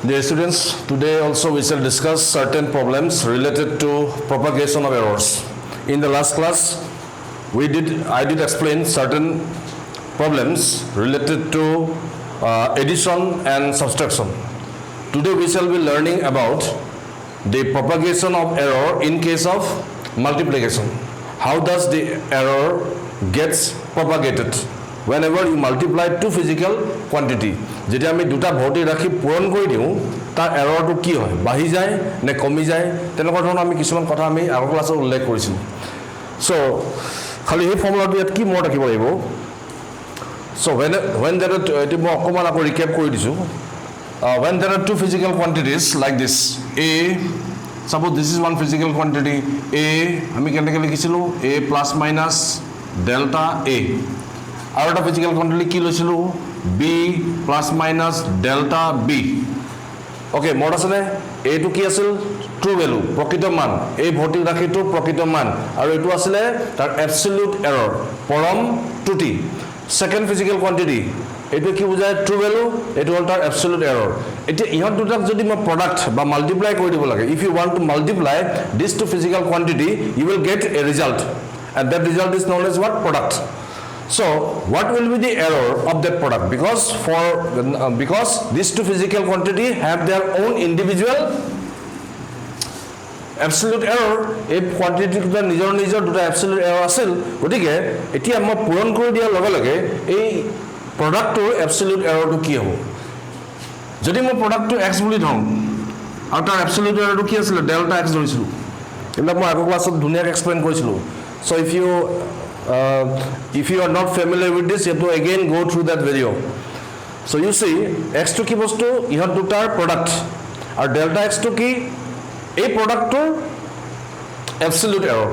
Dear students, today also we shall discuss certain problems related to propagation of errors. In the last class, I did explain certain problems related to addition and subtraction. Today we shall be learning about the propagation of error in case of multiplication. How does the error gets propagated? Whenever you multiply two physical quantity, যেতিয়া আমি দুটা ভৌতিক ৰাশি পূৰণ কৰি দিওঁ তাৰ এৰৰটো কি হয় বাঢ়ি যায় নে কমি যায় তেনেকুৱা ধৰণৰ আমি কিছুমান কথা আমি আগৰ ক্লাছত উল্লেখ কৰিছিলোঁ সো খালি এই ফৰ্মুলাটো ইয়াত কি মনত ৰাখিব লাগিব সো when there are এটি মই অকমান আকৌ ৰিকেপ কৰি দিছোঁ when there are two physical quantities like this a suppose this is one physical quantity a আমি কেনেকৈ লিখিছিলোঁ a plus minus delta a আৰু এটা physical quantity কি লৈছিলোঁ b plus minus delta b okay মনত আছে a টো কি আছিল true value প্ৰকৃত মান এই ভৌতিক ৰাশিটো প্ৰকৃত মান আৰু এটো আছিল তাৰ absolute error পৰম ত্ৰুটি second physical quantity এটো কি বুজায় true value এটো হ'ল তাৰ absolute error এতিয়া ইহত দুটাক যদি মই product বা multiply কৰি দিব লাগে if you want to multiply these two physical quantity you will get a result and that result is known as what product. So what will be the error of that product because these two physical quantity have their own individual absolute error a quantity to the নিজৰ দুটা absolute error আছিল গতিকে এতিয়া মই পূৰণ কৰি দিয়াৰ লগে লগে এই প্ৰডাক্টৰ absolute error টো কি হ'ব যদি মই প্ৰডাক্টটো x বুলি ধৰো আৰু তাৰ absolute error টো কি আছিল delta x ধৰিছিলো এইবিলাক মই আগৰ ক্লাছত ধুনীয়াকৈ এক্সপ্লেইন কৰিছিলো so if you are not familiar with this you have to again go through that video so you see x to ki bostu ihot dutar product ar delta x to ki ei product to absolute error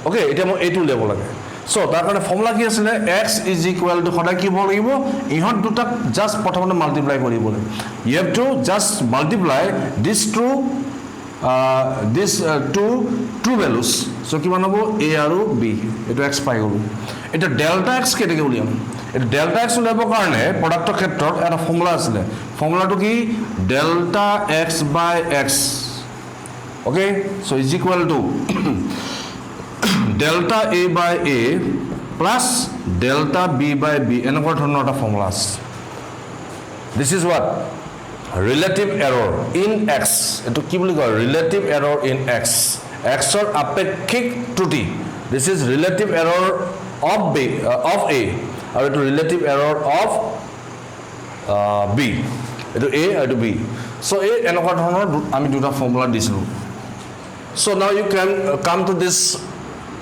okay eta mo a2 level lage so tar karone formula ki asile x is equal to khoda ki bol lagibo ihot dutak just prothomote multiply koribo you have to just multiply these two two true values so কি বানাবো a আৰু b এটো x পাই গলো এটা delta x কেটেকে উলিয়াম এটা delta x উলিয়াব কাৰণে প্ৰডাক্টৰ ক্ষেত্ৰত এটা ফৰ্মুলা আছিল ফৰ্মুলাটো কি delta x by x okay so is equal to delta a by a plus delta b by b এনেকুৱা ধৰণৰ এটা ফৰ্মুলা আছে this is what relative error in x eto ki boli koi relative error in x x or apekshik truti this is relative error of b of a or eto relative error of b eto a eto b so a enokwa dhonor ami duta formula disilu so now you can come to this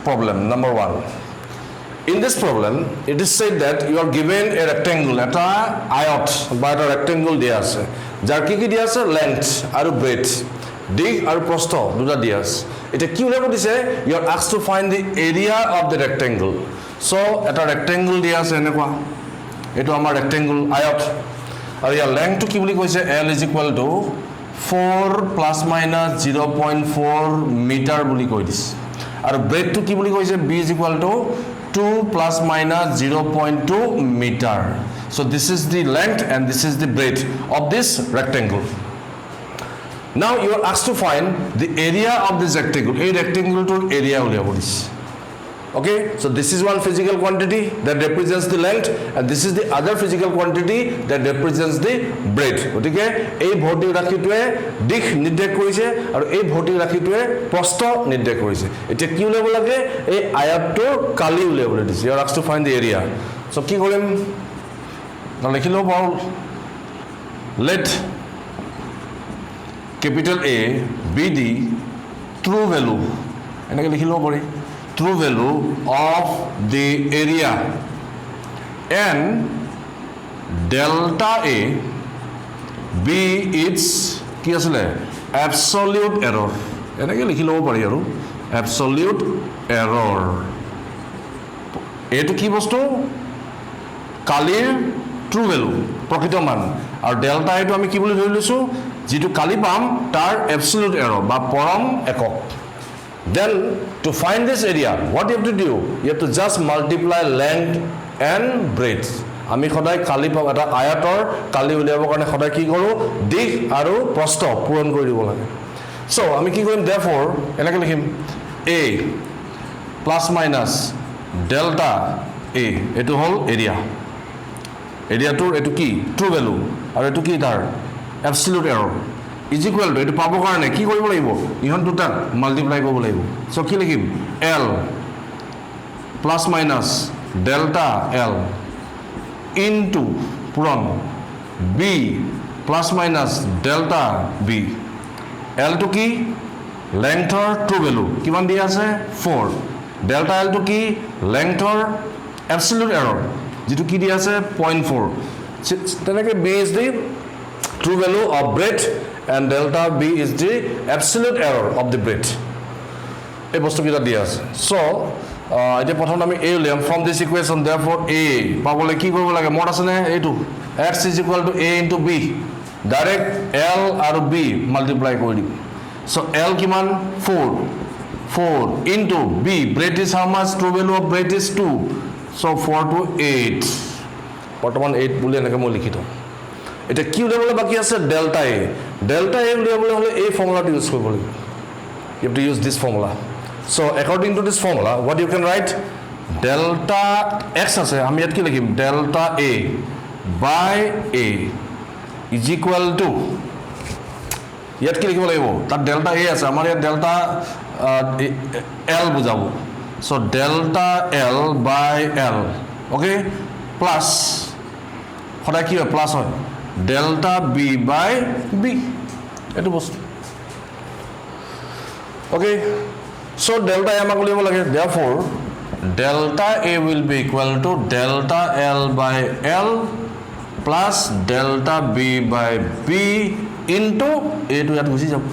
problem number 1 in this problem it is said that you are given a rectangle eta iot by a rectangle dia ase jar ki dia ase length aru breadth dig aru prostho duta dia ase eta ki ulabo dise you are asked to find the area of the rectangle so eta rectangle dia ase enekwa eto amar rectangle iot aru ya length to ki boli koise l is equal to 4 plus minus 0.4 meter boli koi dis aru breadth to ki boli koise b is equal to 2 plus minus 0.2 meter so this is the length and this is the breadth of this rectangle now you are asked to find the area of this rectangle a rectangle to area uliabodis okay so this is one physical quantity that represents the length and this is the other physical quantity that represents the breadth otike ei bhautik rakhitue dikh nirdesh korise aru ei bhautik rakhitue prostho nirdesh korise eta ki ulabo lage ei ayattor kali ulabole dis you are asked to find the area so ki korim na likhilo paul let capital A be the true value enake likhilo pare true value of the area and delta A be its ki asile absolute error enake likhi lobo pari aru absolute error eto ki bostu kalir true value প্রকৃত মান আর delta এটো আমি কি বলি ধৰি লৈছো যেটো কালি পাম তাৰ absolute error বা পৰম একক then to find this area what you have to do you have to just multiply length and breadth আমি সদায় কালি পাব এটা আয়তৰ কালি উলিয়াবৰ কাৰণে সদায় কি কৰোঁ দিশ আৰু প্ৰস্থ পূৰণ কৰি দিব লাগে সো আমি কি কৰিম therefore এনেকৈ লিখিম a plus minus delta a এটো হল এৰিয়া এৰিয়াটোৰ এটো কি ট্ৰু ভ্যালু আৰু এটো কি তাৰ absolute error is equal two এটো পাবৰ কাৰণে কি কৰিব লাগিব ইহন দুটা মাল্টিপ্লাই কৰিব লাগিব সো কি লিখিম l plus minus delta l into পূৰণ b plus minus delta b l to কি লেংথৰ ট্ৰু ভ্যালু কিমান দিয়া আছে 4 ডেল্টা l টু কি লেংথৰ এবসলিউট এৰৰ যেটো কি দিয়া আছে 0.4 তেনেকৈ b is the true value of breadth and delta b is the absolute error of the breadth এই বস্তু কিটা দিয়া আছে সো এতিয়া প্ৰথম আমি a উলিয়াম from this equation therefore a পাবলে কি কৰিব লাগে মত আছে নে এইটো x is equal to a into b direct l আৰু b মাল্টিপ্লাই কৰি দিম সো l কিমান 4 into b breadth is how much true value of breadth is 2 so 4 to 8 বৰ্তমান 8 বুলি এনেকৈ মই লিখি থওঁ এটা কি উলিয়াবলৈ বাকি আছে ডেল্টা a উলিয়াবলৈ হলে এই ফৰ্মুলাটো ইউজ কৰিব লাগিব you have to use this formula so according to this formula what you can write delta x আছে আমি ইয়াত কি লিখিম delta a by a is equal to ইয়াত কি লিখিব লাগিব তাত ডেল্টা a আছে আমাৰ ইয়াত ডেল্টা l বুজাব so delta l by l okay plus সদায় কি হয় প্লাস হয় delta b by b এটো বস্তু okay so delta a আমাক উলিয়াব লাগে therefore delta a will be equal to delta l by l plus delta b by b into a to ইয়াত গুচি যাব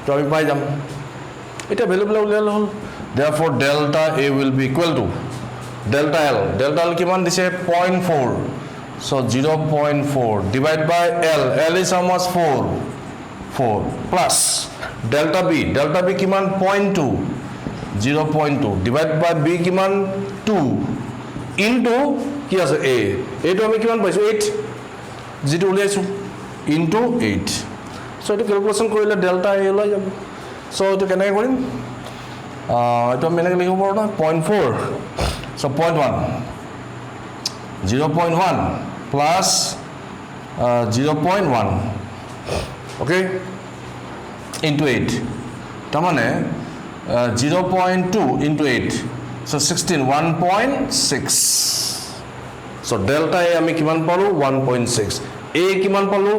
তো আমি পাই যাম এটা ভ্যালু উলিয়ালে হল therefore delta a will be equal to delta l কিমান দিছে 0.4 so 0.4 divided by l is how much 4 plus delta b কিমান 0.2 0.2 divided by b কিমান 2 into কি আছে a এইটো আমি কিমান পাইছো 8 যেটো উলিয়াইছো into 8 so এটো ক্যালকুলেশন কৰিলে delta a লৈ যাব so এটো কেনেকৈ কৰিম এটো আমি এনেকৈ লিখিব পাৰো না 0.4 so 0.1 plus 0.1 okay into 8 tamane 0.2 into 8 so 16 1.6 so delta a ami kiman palu 1.6 a kiman palu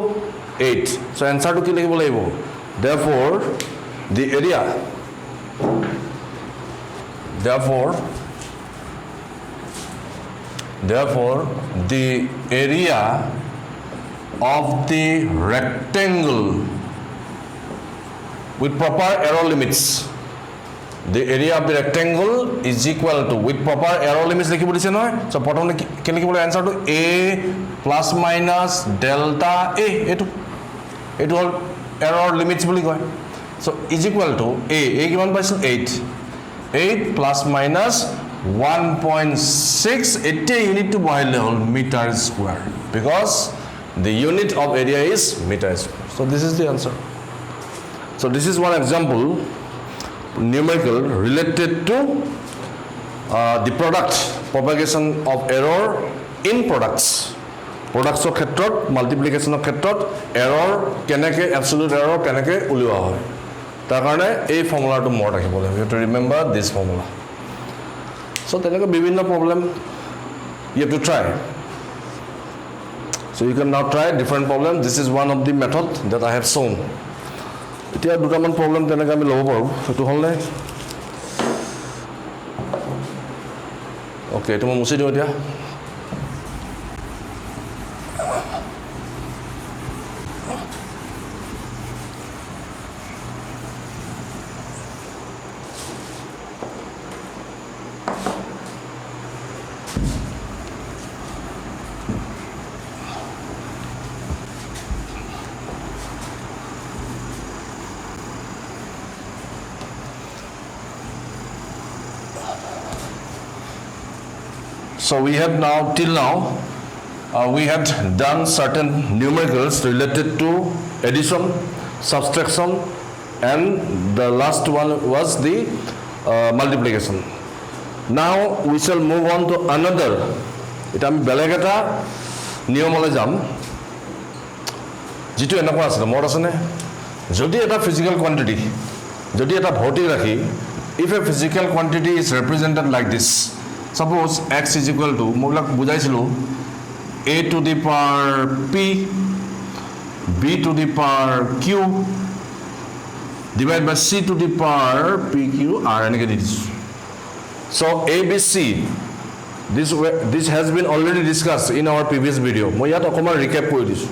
8 so answer to ki likhibo lagibo therefore the area therefore the area of the rectangle with proper arrow limits the area of the rectangle is equal to with proper arrow limits likhibo dise noy so protome ke likhibo answer to a plus minus delta a etu hol arrow limits boli koy so is equal to a kiman paisil 8 plus minus 1.6 80 unit to boil whole meter square because the unit of area is meter square so this is the answer so this is one example numerical related to the product propagation of error in products of khetrot multiplication of khetrot error keneke absolute error keneke uliwa hoy tar karone ei formula to more rakhibole you have to remember this formula so teneke bibhinno problem you have to try so you can now try different problems this is one of the method that I have shown এতিয়া দুটামান problem তেনেকৈ আমি ল'ব পাৰোঁ সেইটো হ'ল নাই okay এইটো মই মুছি দিওঁ এতিয়া So we have now till now we had done certain numericals related to addition, subtraction, and the last one was the multiplication. Now we shall move on to another. It am beleg eta niyomole jam. Jitu enakwa asile mor asene. Jodi eta physical quantity, jodi eta bhautik rakhi, if a physical quantity is represented like this, suppose x is equal to mobilak bujaisilu a to the power p, b to the power q, divided by c to the power p q r enake dis. So a b c, this has been already discussed in our previous video. Moi yat okoma recap kori disu.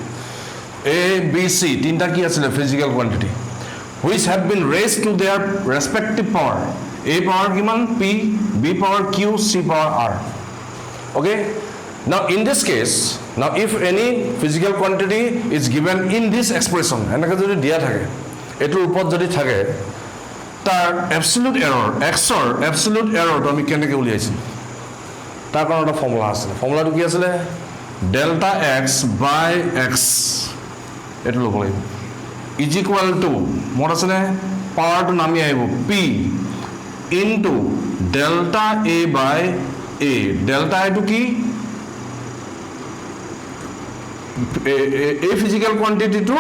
A b c tinta ki asile physical quantity which have been raised to their respective power. A power kiman p, b power q, c power r. Okay. Now in this case, now if any physical quantity is given in this expression, enaka jodi dia thake, etur upor jodi thake, tar absolute error, x or absolute error to ami keneke uliaisi. Tar kono eta formula asile. Formula to ki asile? Delta x by x. Etu lobo লাগিব. Is equal to what asile? Power to nami aibo p into delta a by a. Delta a to ki? A physical quantity to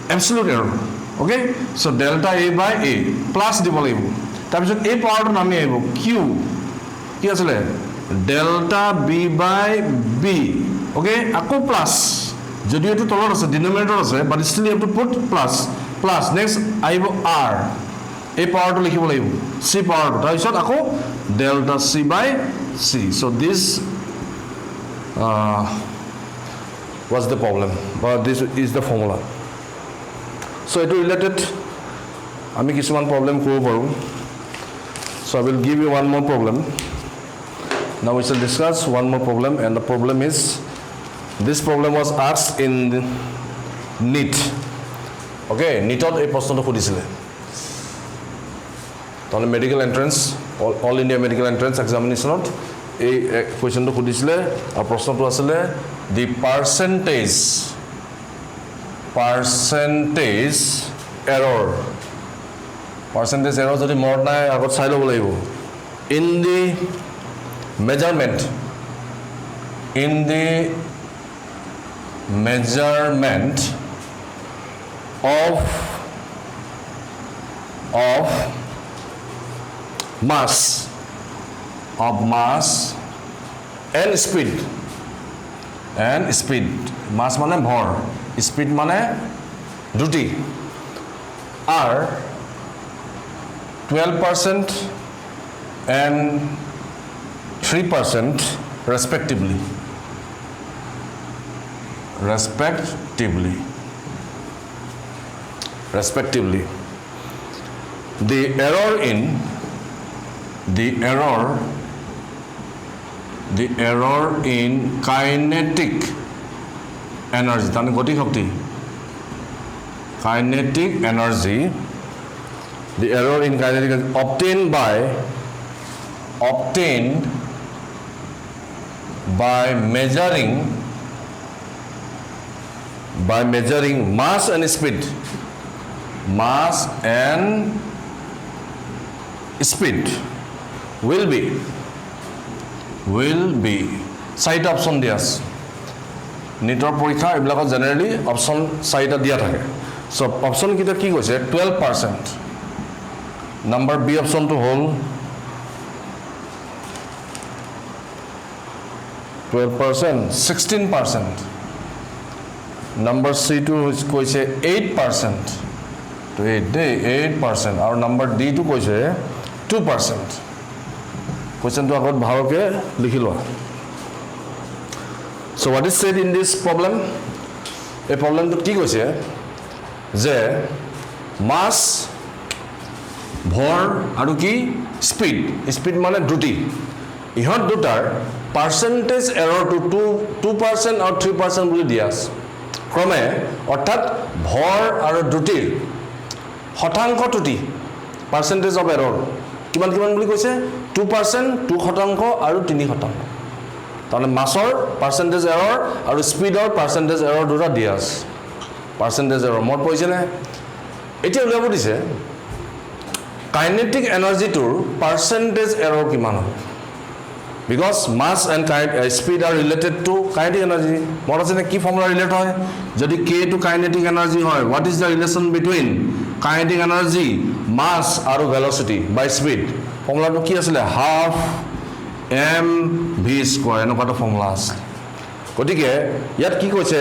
absolute error. Okay, so delta a by a plus dibo লাগিব. তাৰপিছত a power to nami আহিব q কি আছিল delta b by b. Okay, আকৌ plus যদি এটো তলত আছে ডিনোমিনেটৰ আছে but still you have to put plus next আহিব r a power to লিখিব লাগিব c power to তাৰপিছত আকৌ delta c by c. So this was the problem, but this is the formula. So it related ami kisuman problem koribo paru. So I will give you one more problem. Now we shall discuss one more problem, and the problem is this problem was asked in NEET. Okay, NEET ot ei proshno to khudisile. Tone medical entrance, all India medical entrance examination ot ei question to khudisile ar proshno to asile the percentage error jodi mor nai agot sai lobo laibo in the measurement of mass and speed. Mass mane bhor, speed mane duty, are 12% and 3% respectively. The error in kinetic energy, tane goti shakti, kinetic energy, the error in kinetic energy obtained by measuring mass and speed will be side option dias. NEETৰ পৰীক্ষা এবিলাকত generally option চাৰিটা দিয়া থাকে. So option কিটা কি কৈছে 12%. Number B option to হল 12%, 16%. Number C to কৈছে 8%. To 8%. Our number D to কৈছে 2%. Question to আগত ভালকে লিখি লোৱা. So what is said in this problem? A problem to কি কৈছে যে mass ভৰ আৰু কি speed মানে দ্ৰুতি ইহত দুটাৰ percentage error to 2% or 3% বুলি দিয়া আছে ক্ৰমে অৰ্থাৎ ভৰ আৰু দ্ৰুতিৰ শতাংশ ত্ৰুটি percentage of error কিমান বুলি কৈছে 2%, 2% আৰু 3%. তাৰমানে মাছৰ পাৰ্চেণ্টেজ এৰৰ আৰু স্পীডৰ পাৰ্চেণ্টেজ এৰৰ দুটা দিয়া আছে পাৰ্চেণ্টেজ এৰৰ মত পৰিছেনে এতিয়া উলিয়াব দিছে কাইনেটিক এনাৰ্জিটোৰ পাৰ্চেণ্টেজ এৰৰ কিমান হ'ব because mass and speed are related to kinetic energy মত আছেনে কি ফৰ্মুলা ৰিলেট হয় যদি কে টু কাইনেটিক এনাৰ্জি হয় what is the relation between kinetic energy mass আৰু ভেলচিটি বাই স্পীড ফৰ্মুলাটো কি আছিলে হাফ এম ভি স্কোৱাৰ এনেকুৱাটো ফৰ্মুলা আছে গতিকে ইয়াত কি কৈছে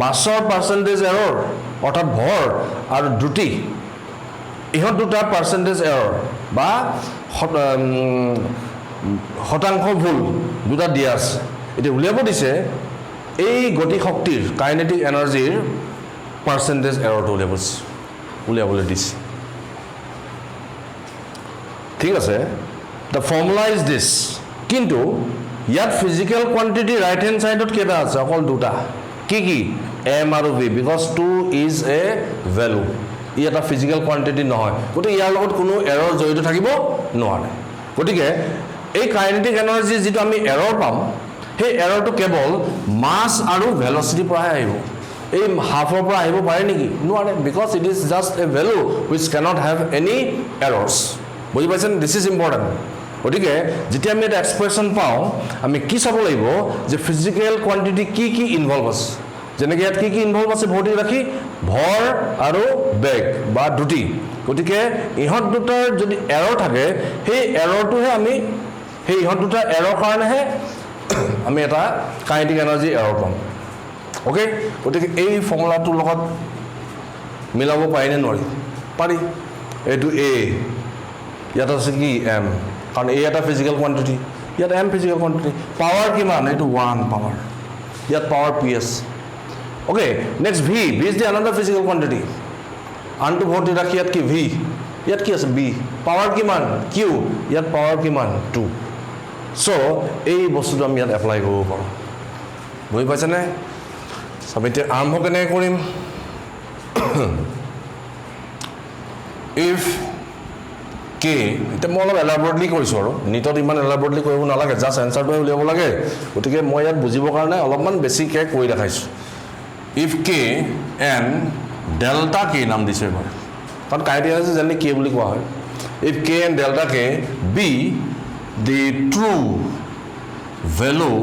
মাছৰ পাৰ্চেণ্টেজ এৰৰ অৰ্থাৎ ভৰ আৰু দ্ৰুতি ইহঁত দুটা পাৰ্চেণ্টেজ এৰৰ বা শতাংশ ভুল দুটা দিয়া আছে এতিয়া উলিয়াব দিছে এই গতি শক্তিৰ কাইনেটিক এনাৰ্জিৰ পাৰ্চেণ্টেজ এৰৰটো উলিয়াবলৈ দিছে ঠিক আছে দ্য ফৰ্মুলা ইজ দিছ কিন্তু ইয়াত ফিজিকেল কোৱান্টিটি ৰাইট হেণ্ড ছাইডত কেইটা আছে অকল দুটা কি কি এম আৰু V because 2 is a value ই এটা ফিজিকেল কোৱান্টিটি নহয় গতিকে ইয়াৰ লগত কোনো এৰৰ জড়িত থাকিব নোৱাৰে গতিকে এই কাইনেটিক এনাৰ্জি যিটো আমি এৰৰ পাম সেই এৰৰটো কেৱল মাছ আৰু ভেলচিটিৰ পৰাহে আহিব এই হাফৰ পৰা আহিব পাৰে নেকি নোৱাৰে because it is just A value which cannot have any errors বুজি পাইছেন দিছ ইজ ইম্পৰ্টেণ্ট গতিকে যেতিয়া আমি এটা এক্সপ্ৰেশ্যন পাওঁ আমি কি চাব লাগিব যে ফিজিকেল কোৱান্টিটি কি ইনভলভ আছে যেনেকৈ ইয়াত কি ইনভলভ আছে ভৰ্তি ৰাখি ভৰ আৰু বেগ বা দ্ৰুতি গতিকে ইহঁত দুটাৰ যদি এৰৰ থাকে সেই এৰৰটোহে আমি সেই ইহঁত দুটা এৰৰ কাৰণেহে আমি এটা কাইনেটিক এনাৰ্জি এৰৰ পাম অ'কে গতিকে এই ফৰ্মুলাটোৰ লগত মিলাব পাৰিনে নোৱাৰি পাৰি এইটো এ ইয়াত আছে কি এম কাৰণ এ এটা ফিজিকেল কোৱান্টিটি ইয়াত এম ফিজিকেল কোৱান্টিটি পাৱাৰ কিমান এইটো 1 পাৱাৰ ইয়াত power P S okay next V is the another physical quantity আনটো ভৰ্তি ৰাখি ইয়াত কি ভি ইয়াত কি আছে বি পাৱাৰ কিমান কিউ ইয়াত পাৱাৰ কিমান 2 চ' এই বস্তুটো আমি ইয়াত এপ্লাই কৰিব পাৰোঁ বুজি পাইছেনে আমি এতিয়া আৰম্ভ কেনেকৈ কৰিম ইফ কে এতিয়া মই অলপ এলাবৰেটলি কৰিছোঁ আৰু নিটত ইমান এলাবৰেটলি কৰিব নালাগে জাষ্ট এনচাৰটোৱে উলিয়াব লাগে গতিকে মই ইয়াত বুজিবৰ কাৰণে অলপমান বেছিকৈ কৰি দেখাইছোঁ ইফ কে এন ডেল্টা কে নাম দিছোঁ এবাৰ কাৰণ কাইনেটিক এনাৰ্জি জেনেৰেলি কে বুলি কোৱা হয় if K N delta K B the true value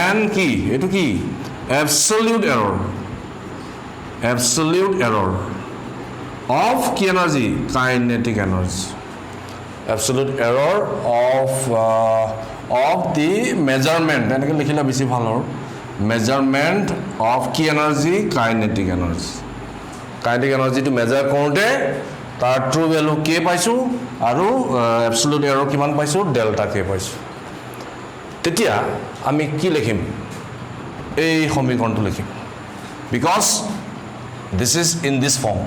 N কি এইটো কি absolute error of key energy kinetic energy absolute error of the measurement এনেকৈ লিখিলে বেছি ভাল আৰু measurement of key energy kinetic energy টো মেজাৰ কৰোঁতে তাৰ ট্ৰু ভেলু কে পাইছোঁ আৰু absolute error কিমান পাইছোঁ ডেল্টা কে পাইছোঁ তেতিয়া আমি কি লিখিম এই সমীকৰণটো লিখিম because this is in this form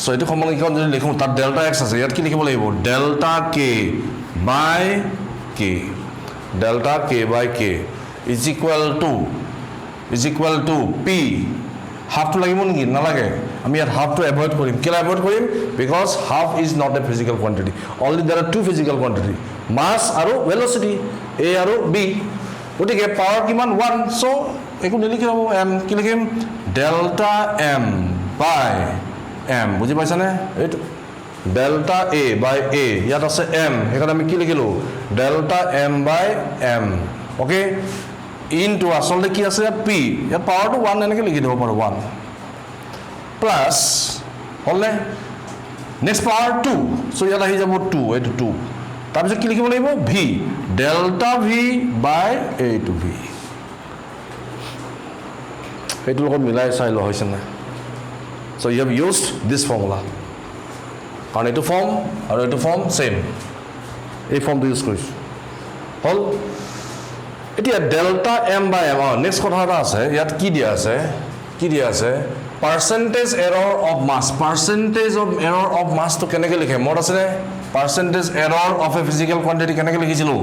so এইটো সমীকৰণ যদি লিখোঁ তাত ডেল্টা এক্স আছে ইয়াত কি লিখিব লাগিব delta K by K is equal to P হাফটো লাগিব নেকি নালাগে আমি ইয়াত হাফটো এভইড কৰিম কেলৈ এভইড কৰিম because half is not a physical quantity only দেৰ আৰ টু ফিজিকেল কোৱান্টিটি মাছ আৰু ভেলচিটি এ আৰু বি গতিকে পাৱাৰ কিমান 1 চ' একো নিলিখি হ'ব এম কি লিখিম ডেল্টা এম বাই এম বুজি পাইছানে এইটো ডেল্টা এ বাই এ ইয়াত আছে এম সেইকাৰণে আমি কি লিখিলোঁ ডেল্টা এম বাই এম অ'কে ইনটু আচলতে কি আছে পি ইয়াত পাৱাৰটো 1 এনেকৈ লিখি দিব পাৰোঁ 1 প্লাছ হ'লনে নেক্সট পাৱাৰ 2 চ' ইয়াত আহি যাব 2 এইটো 2 তাৰপিছত কি লিখিব লাগিব ভি ডেল্টা ভি বাই এইটো ভি এইটোৰ লগত মিলাই চাই লোৱা হৈছে নাই so you have used this formula কাৰণ এইটো ফৰ্ম আৰু এইটো ফৰ্ম সেম এই ফৰ্মটো ইউজ কৰিছোঁ হ'ল এতিয়া ডেল্টা এম বাই এম নেক্সট কথা এটা আছে ইয়াত কি দিয়া আছে পাৰ্চেণ্টেজ এৰৰ অফ মাছটো কেনেকৈ লিখে মনত আছেনে percentage error of A physical quantity কেনেকৈ লিখিছিলোঁ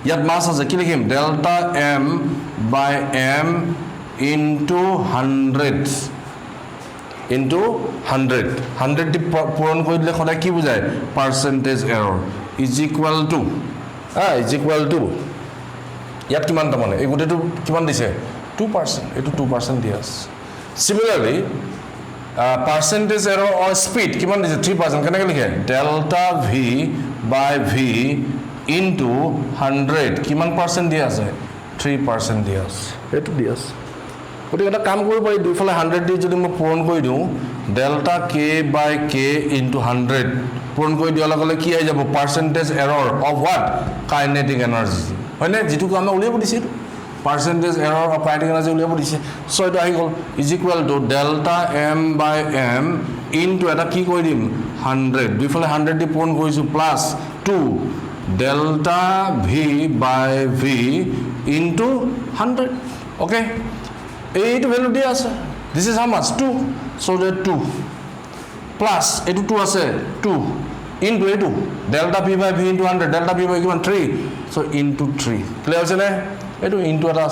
ইয়াত মাছ আছে কি লিখিম ডেল্টা এম বাই এম ইনটু 100 দি পূৰণ কৰি দিলে সদায় কি বুজায় percentage error is equal two ইয়াত কিমান তা মানে এই গুটেটো কিমান দিছে 2% এটো 2% দিয়া আছে similarly percentage error or speed কিমান দিছে 3% কেনেকৈ লিখে delta v by v into 100 কিমান পার্সেন্ট দিয়া আছে 3% দিয়া আছে এটো দিয়া আছে গতিকে এটা কাম কৰিব পাৰি দুইফালে 100 দি যদি মই পূৰণ কৰি দিওঁ delta k by k into 100 পূৰণ কৰি দিয়াৰ লগে লগে কি আহি যাব percentage error of what kinetic energy হয়নে যেটো আমি উলিয়াব দিছিল percentage error of kinetic energy উলিয়াব দিছে সো এটা আহি গল is equal to delta m by m into এটা কি কৰি দিম 100 দুইফালে 100 দি পূৰণ কৰিছো plus 2 delta v by v into 100 okay 8 value দিয়া আছে this is how much 2 so that 2 plus etu 2 আছে 2 into etu delta p by v into 100 delta p by কিমান 3 so into 3 clear হৈছে নে etu into এটা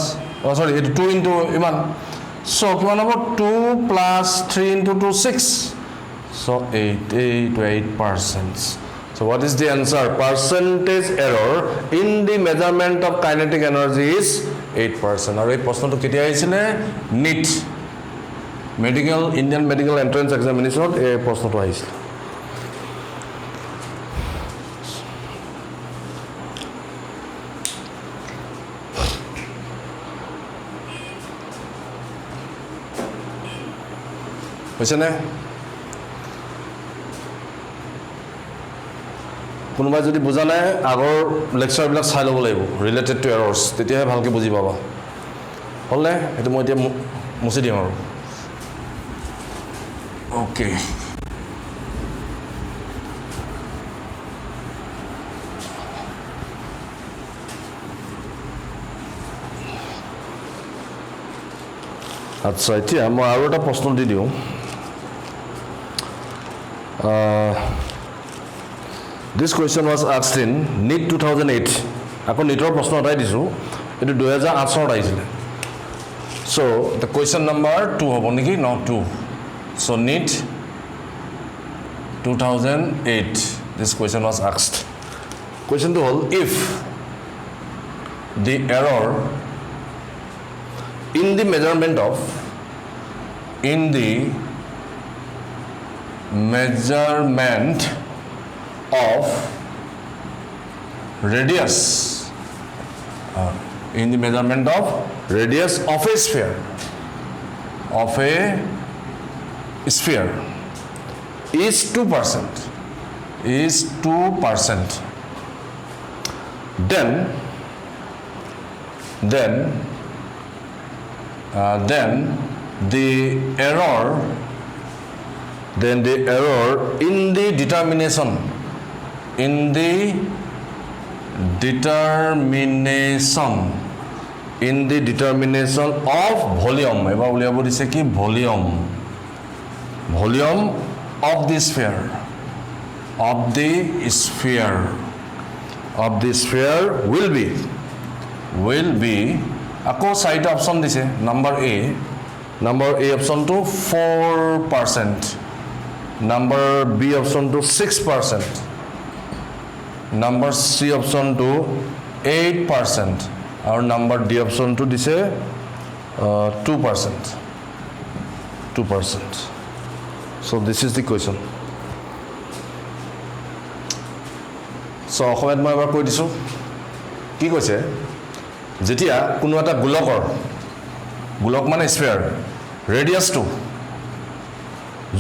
oh sorry etu 2 into ইমান so কিমান হ'ব 2 plus 3 into 2 6 so 8%. So what is the answer? Percentage error in the measurement of kinetic energy is 8%. Aur ei proshno to ketia aisile NEET medical Indian medical entrance examination e proshno to aisile hoise ne কোনোবা যদি বুজা নাই আগৰ lecture বিলাক চাই ল'ব লাগিব related to errors তেতিয়াহে ভালকৈ বুজি পাবা হলে এটো মই এতিয়া মুছি দিম আৰু ওকে আচ্ছা এতিয়া মই আৰু এটা প্ৰশ্ন দি দিওঁ This question was asked in NEET 2008. Ako NEETৰ প্ৰশ্ন এটাই দিছো এটো 2008 চনত আহিছিল So the question number 2 হ'ব নেকি no 2 So NEET 2008 this question was asked Question to all if the error in the measurement of of radius in the measurement of radius of a sphere is 2% then the error in the determination of volume এবাৰ উলিয়াব দিছে কি volume of the sphere will be আকৌ চাৰিটা option দিছে number A option to 4% number B option to 6% number C option to 8% और number D option to दिसे 2% so this is the question so অসমত মই এবাৰ কৈ দিছো কি কৈছে যেতিয়া কোনো এটা গোলক মানে স্ফিয়াৰ ৰেডিয়াস টু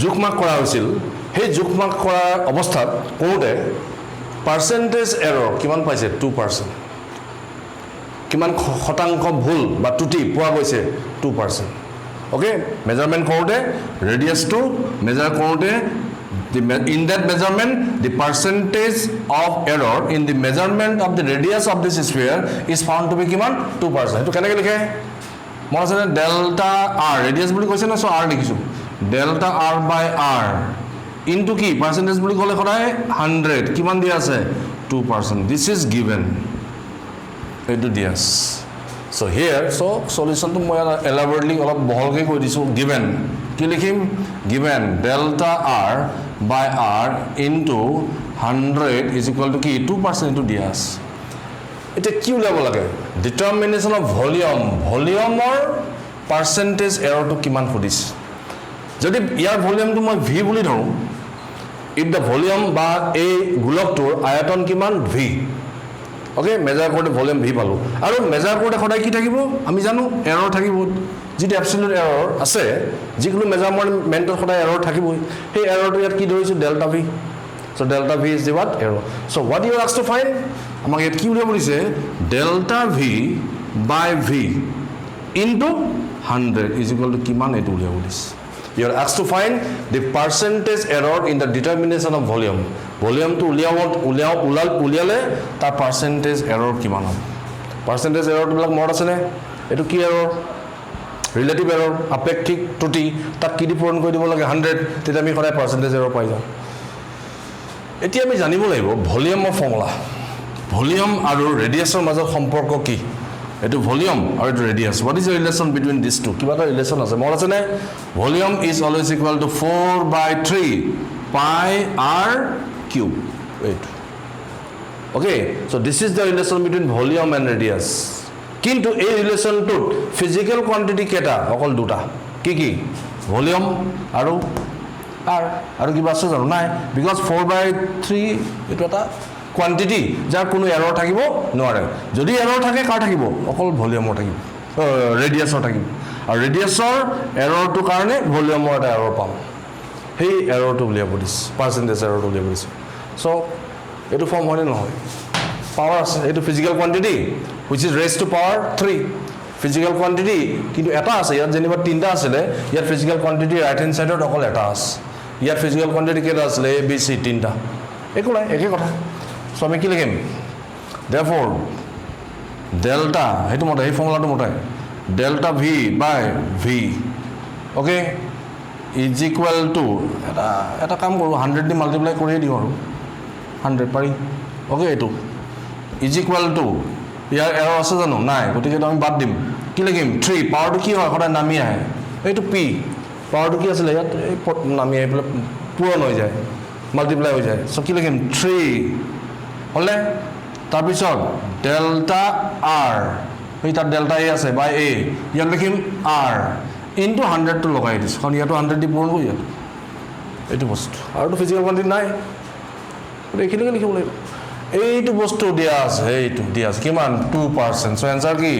জুকমাক কৰা হৈছিল সেই জুকমাক কৰা অৱস্থাত কোতে পাৰ্সেন্টেজ এৰৰ কিমান পাইছে 2% কিমান শতাংশ ভুল বা ত্ৰুটি পোৱা গৈছে 2% ওকে মেজাৰমেন্ট কৰোতে ৰেডিয়াস টু মেজাৰ কৰোতে in that measurement the percentage of error in the measurement of the radius of this sphere is found to be কিমান 2% এটো কেনেকৈ লিখে মন আছে ডেল্টা r ৰেডিয়াস বুলি কৈছে না সো r লিখিছো delta r by r into কি percentage বুলি ক'লে খদায় 100 কিমান দিয়া আছে 2% this is given এটো Diaz so here so solution to মই elaborately অলপ বহলকৈ কৈ দিছো given কি লিখিম given delta r by r into 100 is equal to কি 2% into dias এটা কি উলিয়াব লাগে ডিটাৰমিনেশ্যন অফ ভলিউম ভলিউমৰ পাৰ্চেণ্টেজ এৰৰটো কিমান সুধিছে যদি ইয়াৰ ভলিউমটো মই ভি বুলি ধৰোঁ if the volume বা এই গোলকটোৰ আয়তন কিমান ভি ওকে মেজাৰ কৰোঁতে ভলিউম ভি পালোঁ আৰু মেজাৰ কৰোঁতে সদায় কি থাকিব আমি জানো এৰৰ থাকিব যিটো এবছলিউট এৰৰ আছে যিকোনো মেজাৰমেণ্টত সদায় এৰৰ থাকিবই সেই এৰৰটো ইয়াত কি ধৰিছোঁ delta V so' delta V is the what error so' what you ask to find আমাক ইয়াত কি উলিয়াব দিছে delta V by V into 100 is equal to কিমান এইটো উলিয়াব দিছে You are asked to find the percentage error in the determination of volume. Volume to uliale ta percentage error kiman hob. Percentage error to bilak mod ase ne? Etu ki error? Relative error, apekthik tuti tak ki di puron koi dibo lage 100 teta ami khorai percentage error pai jao. Eti ami janibo laibo volume of formula. Volume aru radius or major সম্পর্ক কি এটো volume আৰু এটো ৰেডিয়াস what is the relation between these two কিবা এটা relation আছে মোৰ আছে নে volume is always equal to 4/3 pi r cube wait okay so this is the relation between volume and radius কিন্তু এই ৰিলেচনটো ফিজিক্যাল কোয়ান্টিটি কেটা অকল দুটা কি কি ভলিউম আৰু আৰু কিবা আছে জানো নাই because 4/3 এটো এটা quantity যাৰ কোনো এৰৰ থাকিব নোৱাৰে যদি এৰৰ থাকে কাৰ থাকিব অকল ভলিউমৰ থাকিব ৰেডিয়াছৰ থাকিব আৰু ৰেডিয়াছৰ এৰৰটো কাৰণে ভলিউমৰ এটা এৰৰ পাম সেই এৰৰটো উলিয়াব দিছে পাৰ্চেন্টেজ এৰৰটো উলিয়াব দিছে সো এটো ফৰ্ম হয় নহয় পাৱাৰ আছে এটো physical quantity which is raised to power 3 physical quantity কিন্তু এটা আছে ইয়াত যেনিবা তিনটা আছিল ইয়াত ফিজিক্যাল কোয়ান্টিটি ৰাইট হ্যান্ড সাইডত অকল এটা আছে ইয়াত ফিজিক্যাল কোয়ান্টিটি কেটা আছিল এ বি সি তিনটা একো নাই একে কথা So আমি কি লিখিম therefore delta হেতু মতে এই ফৰ্মুলাটো মতে delta v by v okay is equal to এটা কাম কৰো 100 দি মাল্টিপ্লাই কৰি দিও আৰু 100 পাৰি okay এটো is equal to year error আছে জানো নাই গতিকে আমি বাদ দিম কি লিখিম 3 পাৱাৰটো কি হয় সদায় নামি আহে এইটো p পাৱাৰটো কি আছিল ইয়াত এই নামি আহি পূৰণ হৈ যায় মাল্টিপ্লাই হৈ যায় সো কি লিখিম 3 হলে তাৰপিছত ডেল্টা r এই তাত ডেল্টা a আছে বাই a ইয়াত লিখিম r ইনটু 100 টো লগাই দিছ কাৰণ ইয়াতো 100 দি পূৰণ হৈ যায় এইটো বস্তু আৰুটো ফিজিক্যাল কোয়ান্টিটি নাই এইখিনি লিখিব লাগিব এইটো বস্তু দিয়া আছে এইটো দিয়া আছে কিমান 2% সো आंसर কি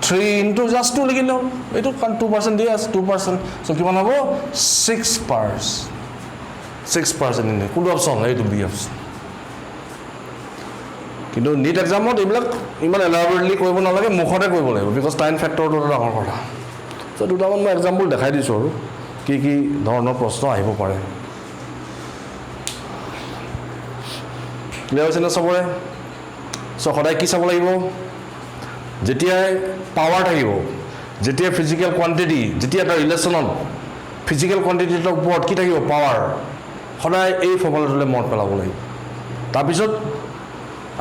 3 ইনটু জাস্ট 2 লিখিলো এইটো কান 2% দিয়া আছে 2% সো কিমান হ'ব 6% ইন কোন অপচন এইটো বি অপচন কিন্তু নিট এক্সামত এইবিলাক ইমান এলাবৰেটলি কৰিব নালাগে মুখতে কৰিব লাগিব বিকজ টাইম ফ্যাক্টৰটো এটা ডাঙৰ কথা সো দুটামান মই এক্সাম্পল দেখাই দিছো আৰু কি কি ধৰণৰ প্ৰশ্ন আহিব পাৰে ক্লিয়াৰ হৈছে না সবৰে সো সদায় কি চাব লাগিব যেতিয়া পাৱাৰ থাকিব যেতিয়া ফিজিক্যাল কোয়ান্টিটি যেতিয়া এটা ৰিলেচনত ফিজিক্যাল কোয়ান্টিটিৰ ওপৰত কি থাকিব পাৱাৰ সদায় এই ফৰ্মুলাটোলে মনত পেলাব লাগিব তাৰপিছত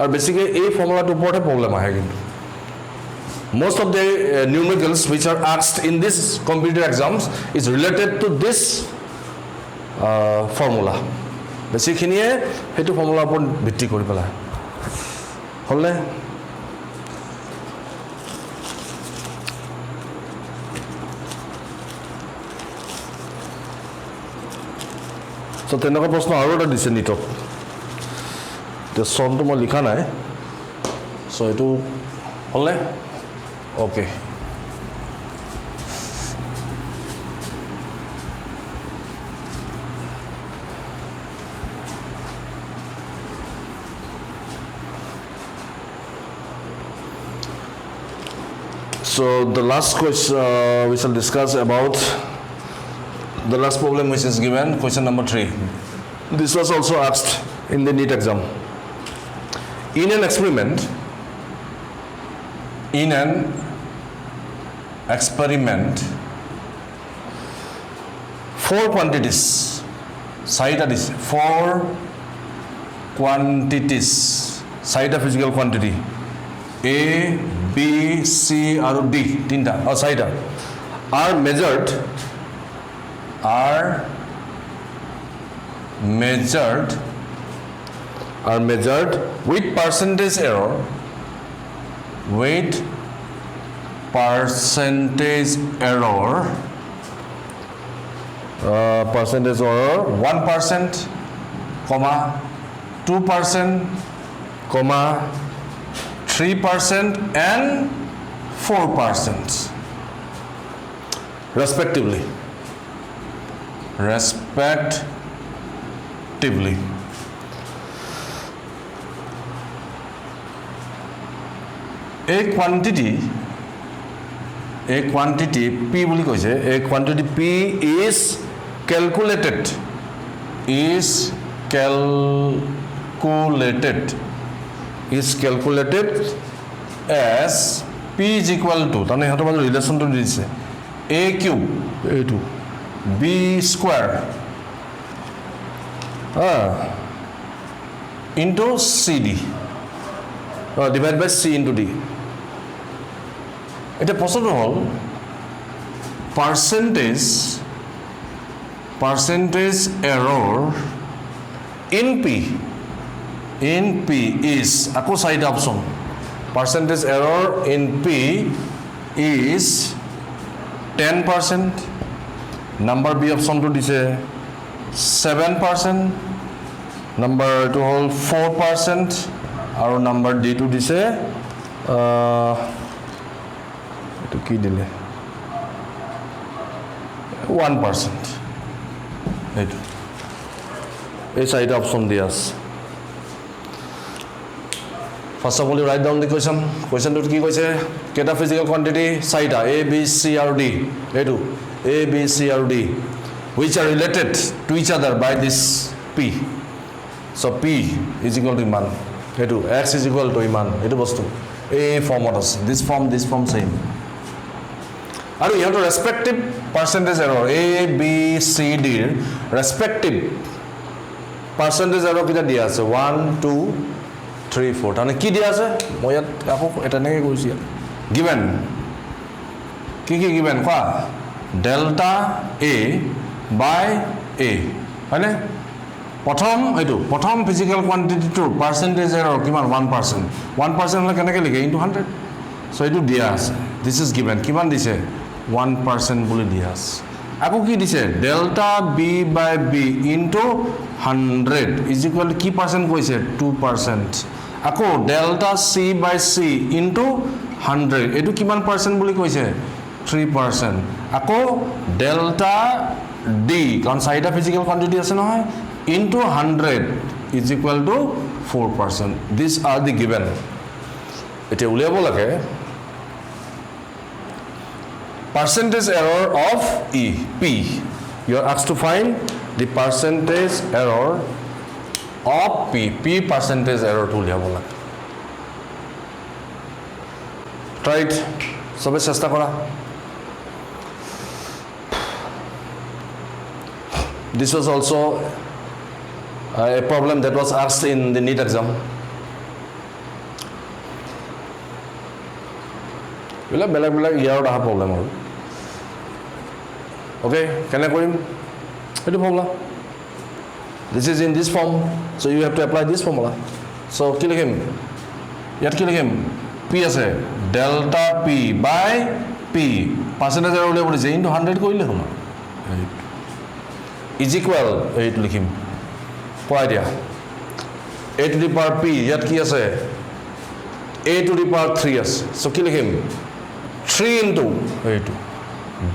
আৰু বেছিকৈ এই ফৰ্মুলাটোৰ ওপৰতে প্ৰবলেম আহে কিন্তু most of the numericals which are asked in this competitive exams is related to this formula বেছিখিনিয়ে হেতু ফৰ্মুলাৰ ওপৰত ভিত্তি কৰি পেলাই হলে সো তেনেকুৱা প্ৰশ্ন আৰু এটা দিছে নিটত The son to মই লিখা নাই সো এটো হলে okay so the last question we shall discuss about the last problem which is given question number 3 this was also asked in the NEET exam in an experiment four quantities চাৰিটা দিছে four quantities চাৰিটা physical quantity a b c আৰু d তিনটা চাৰিটা are measured with percentage error with percentage error, percentage error 1%, comma 2%, comma 3% and 4% respectively. A quantity P বুলি কৈছে, a quantity P is calculated as P is equal to, তাৰমানে ইহঁতৰ মাজত ৰিলেশ্যনটো দিছে, a cube এইটো b square into cd divided by c into d. এটা প্ৰশ্নটো হ'ল percentage error in P is, আকৌ চাৰিটা option, percentage error in P is 10%, number B অপশ্যনটো দিছে 7%, number এইটো হ'ল 4%, আৰু number D টো দিছে এইটো কি দিলে 1%. এইটো এই চাৰিটা অপশ্যন দিয়া আছে. First of all, you write down the question. Question to কি কৈছে, কেটা physical quantity চাৰিটা A, B, C আৰু D. এইটো A, B, C আৰু D which are related to each other by this P. So P is equal to ইমান, এইটো X is equal to ইমান, এইটো বস্তু এই ফৰ্মত আছে, this form same. আৰু ইহঁতৰ respective percentage error A, B, C, D respective percentage error কিটা দিয়া আছে 1, 2, 3, 4. তাৰমানে কি দিয়া আছে, মই ইয়াত আকৌ এটা এনেকৈ কৈছোঁ ইয়াত given কি given কোৱা, delta A by A হয়নে, প্ৰথম ফিজিকেল কোৱান্টিটিটোৰ পাৰ্চেণ্টেজ এৰৰ কিমান 1%, 1% হ'লে কেনেকৈ লিখে ইনটু 100. চ' এইটো দিয়া আছে, দিছ ইজ গিভেন, কিমান দিছে 1% বুলি দিয়া আছে. আকৌ কি দিছে, delta B by B into 100 is equal কি পাৰ্চেণ্ট কৈছে 2%. আকৌ delta C by C into 100 এইটো কিমান পাৰ্চেণ্ট বুলি কৈছে 3%. আকৌ ডেল্টা ডি, কাৰণ চাৰিটা ফিজিকেল কোৱান্টিটি আছে নহয়, into 100 is equal two 4%. This R the given. এতিয়া উলিয়াব লাগে percentage error of P. You are asked to find the percentage error of P percentage error to উলিয়াব লাগে. Try it. সবে চেষ্টা কৰা. This was also a problem that was asked in the NEET exam. বেলেগ ইয়াৰত অহা problem আৰু okay, কেনে কৰিম এইটো formula, this is in this form, so you have to apply this formula. So কি লিখিম ইয়াত, কি লিখিম P আছে delta P by P percentage error উলিয়াব দিছে ইনটু 100 কৰিলে হ'ল ইজ ইকুৱেল এইটো লিখিম পৰাই দিয়া A to the power P, ইয়াত কি আছে A to the power 3 আছে. So কি লিখিম 3 into এইটো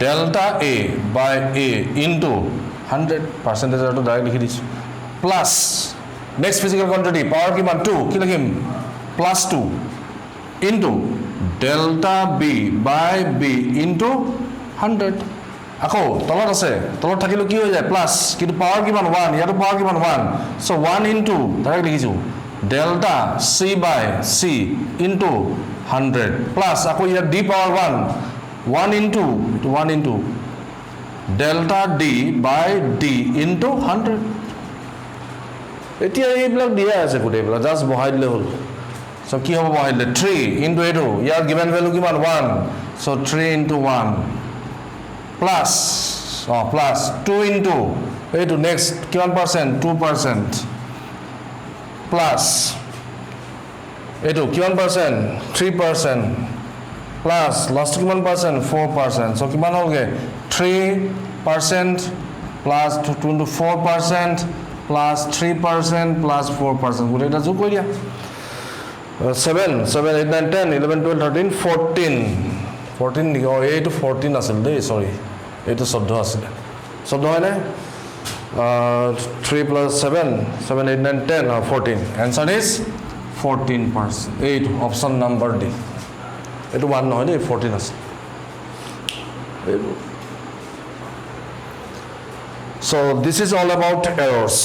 delta A by A into 100 percentage error to direct লিখি দিছো plus next physical quantity power কিমান 2 কি লিখিম plus 2 into delta B by B into 100. আকৌ তলত আছে, তলত থাকিলে কি হৈ যায় প্লাস, কিন্তু পাৱাৰ কিমান 1, ইয়াতো পাৱাৰ কিমান 1. So 1 into ডাইৰেক্ট লিখিছো delta C by C into 100 plus আকৌ ইয়াত D power 1 into delta D by D into 100. এতিয়া এইবিলাক দিয়া আছে গোটেইবিলাক, জাষ্ট বহাই দিলে হ'ল. So কি হ'ব বহাই দিলে 3 into এইটো ইয়াৰ গিভেন ভ্যালু কিমান 1, so 3 into 1 plus 2 into এইটো নেক্সট কিমান পাৰ্চেণ্ট 2% plus এইটো কিমান পাৰ্চেণ্ট 3% প্লাছ লাষ্ট কিমান পাৰ্চেণ্ট 4%, চ' কিমান হ'লগৈ 3% প্লাছ 4% প্লাছ 3% প্লাছ 4%, গোটেইকেইটা যোগ কৰি দিয়া 7, 7, 8, 9, 10, 11, 12, 13, 14 নেকি? অঁ এইটো 14 আছিল দেই, চৰি এইটো 14 আছিলে, 14 হয়নে? 3 plus 7, 7, 8, 9, 10, 14. Answer is 14%. 8 option number D. It 1 no, 14 is. So this is all about errors.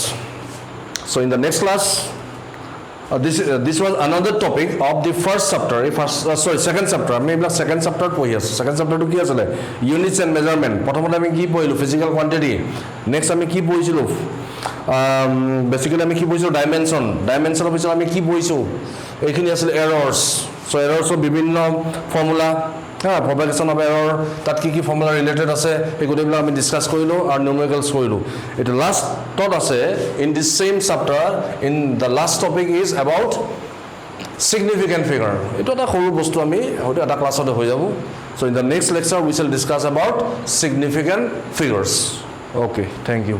So in the next class, this was another topic of the first chapter. Second chapter. Maybe second chapter po yes. Second chapter to ki asale? Units and measurement. Prothomot ami ki poilo? Physical quantity. Next ami ki poilo? Basically ami ki poilo? Dimension. Dimension of which ami ki poilo? Ekhini asale errors. So errors of bibhinno formula. Propagation of error, that ki formula related ase, ei goteibila ami discuss korilu aru numericals korilu. It last taught ase in this same chapter, in the last topic is about significant figure. Eto eta horu bostu ami hote eta class ote hoi jabo. So in the next lecture we shall discuss about significant figures. Okay, thank you.